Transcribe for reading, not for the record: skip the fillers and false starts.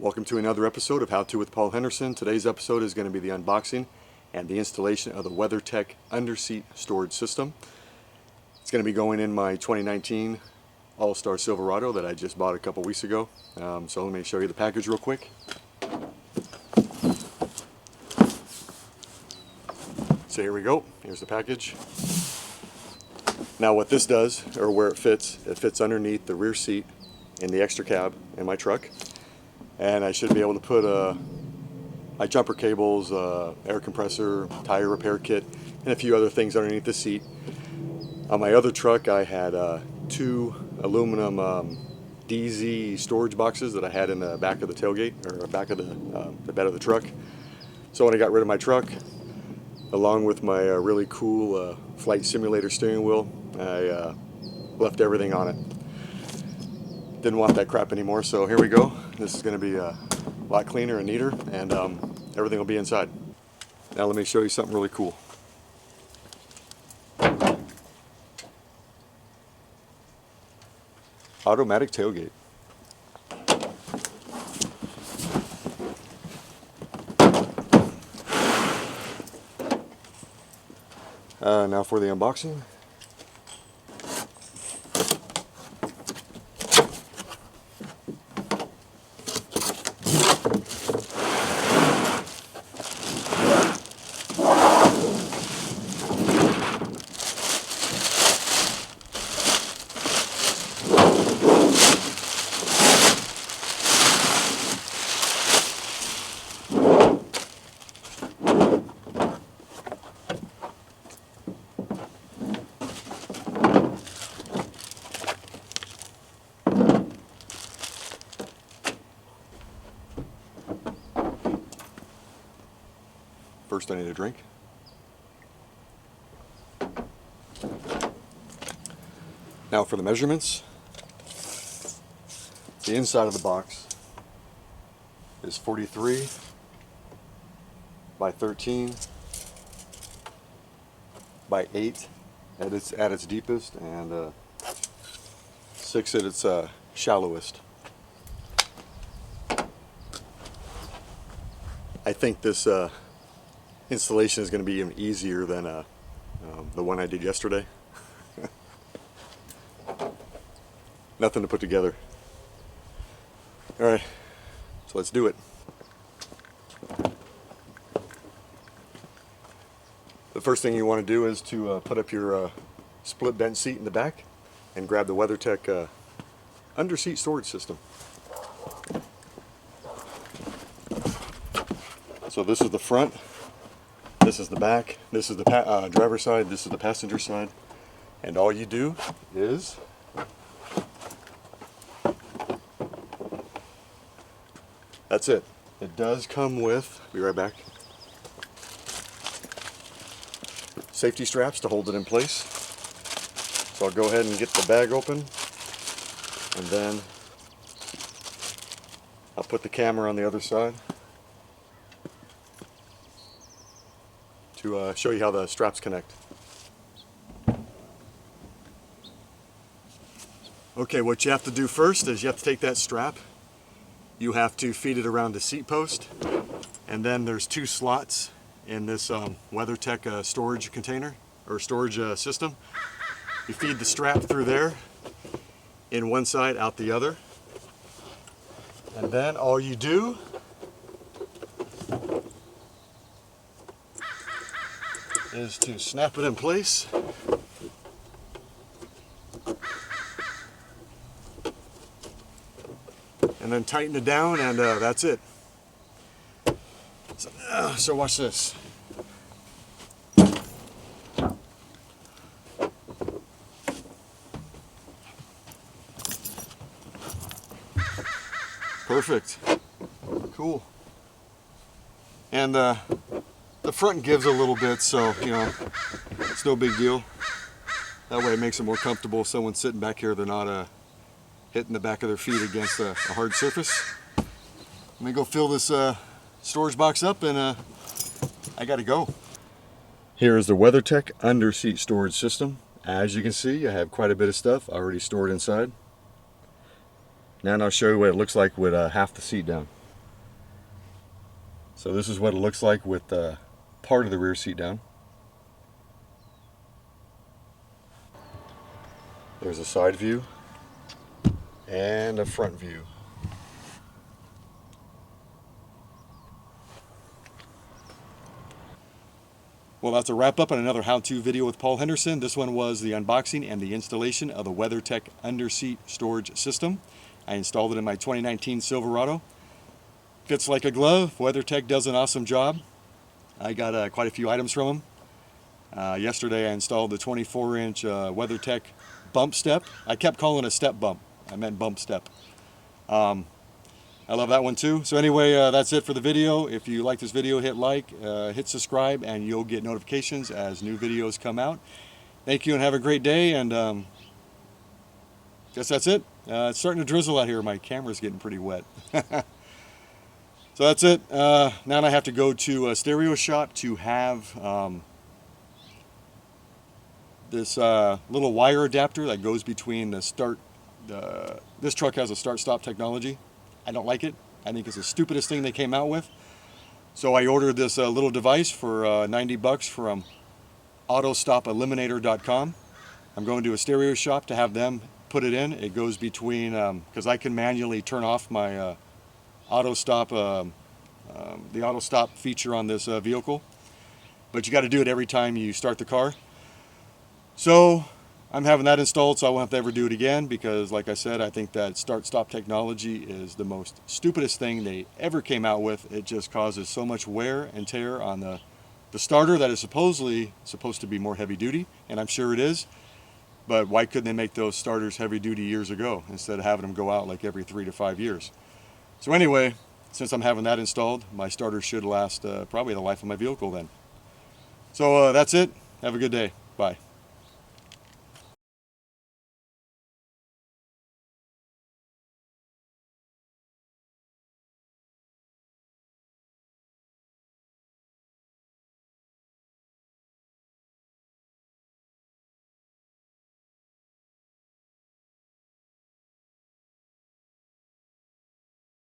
Welcome to another episode of How To with Paul Henderson. Today's episode is going to be the unboxing and the installation of the WeatherTech underseat storage system. It's going to be going in my 2019 All-Star Silverado that I just bought a couple weeks ago. So let me show you the package real quick. So here we go. Here's the package. Now what this does, or where it fits underneath the rear seat in the extra cab in my truck. And I should be able to put my jumper cables, air compressor, tire repair kit, and a few other things underneath the seat. On my other truck I had two aluminum DZ storage boxes that I had in the back of the tailgate, or back of the bed of the truck. So when I got rid of my truck, along with my really cool flight simulator steering wheel, I left everything on it. Didn't want that crap anymore, so here we go. This is going to be a lot cleaner and neater, and everything will be inside. Now let me show you something really cool. Automatic tailgate. Now for the unboxing. First I need a drink. Now for the measurements. The inside of the box is 43 by 13 by 8 at its deepest, and 6 at its shallowest. I think this installation is going to be even easier than the one I did yesterday. Nothing to put together. Alright, so let's do it. The first thing you want to do is to put up your split bench seat in the back and grab the WeatherTech underseat storage system. So this is the front. This is the back, this is the driver's side, this is the passenger side, and all you do is that's it. It does come with, be right back, safety straps to hold it in place. So I'll go ahead and get the bag open, and then I'll put the camera on the other side to show you how the straps connect. Okay, what you have to do first is you have to take that strap, you have to feed it around the seat post, and then there's two slots in this WeatherTech storage container, or storage system. You feed the strap through there, in one side, out the other, and then all you do is to snap it in place. And then tighten it down, and that's it. So watch this. Perfect. Cool. And the front gives a little bit, so you know, it's no big deal. That way it makes it more comfortable. If someone's sitting back here, they're not hitting the back of their feet against a hard surface. Let me go fill this storage box up, and I gotta go. Here is the WeatherTech underseat storage system. As you can see, I have quite a bit of stuff already stored inside. Now I'll show you what it looks like with half the seat down. So this is what it looks like with part of the rear seat down. There's a side view and a front view. Well, that's a wrap up on another how-to video with Paul Henderson. This one was the unboxing and the installation of the WeatherTech underseat storage system. I installed it in my 2019 Silverado. Fits like a glove. WeatherTech does an awesome job. I got quite a few items from them. Yesterday I installed the 24-inch WeatherTech bump step. I kept calling it a step bump. I meant bump step. I love that one too. So anyway, that's it for the video. If you like this video, hit like, hit subscribe, and you'll get notifications as new videos come out. Thank you and have a great day, and guess that's it. It's starting to drizzle out here. My camera's getting pretty wet. So that's it. Now I have to go to a stereo shop to have this little wire adapter that goes between the this truck has a start-stop technology. I don't like it. I think it's the stupidest thing they came out with. So I ordered this little device for 90 bucks from autostopeliminator.com. I'm going to a stereo shop to have them put it in. It goes between, because I can manually turn off my auto stop, the auto stop feature on this vehicle. But you got to do it every time you start the car. So I'm having that installed, so I won't have to ever do it again, because like I said, I think that start-stop technology is the most stupidest thing they ever came out with. It just causes so much wear and tear on the starter that is supposedly supposed to be more heavy-duty, and I'm sure it is. But why couldn't they make those starters heavy-duty years ago instead of having them go out like every 3 to 5 years? So anyway, since I'm having that installed, my starter should last probably the life of my vehicle then. So that's it. Have a good day. Bye.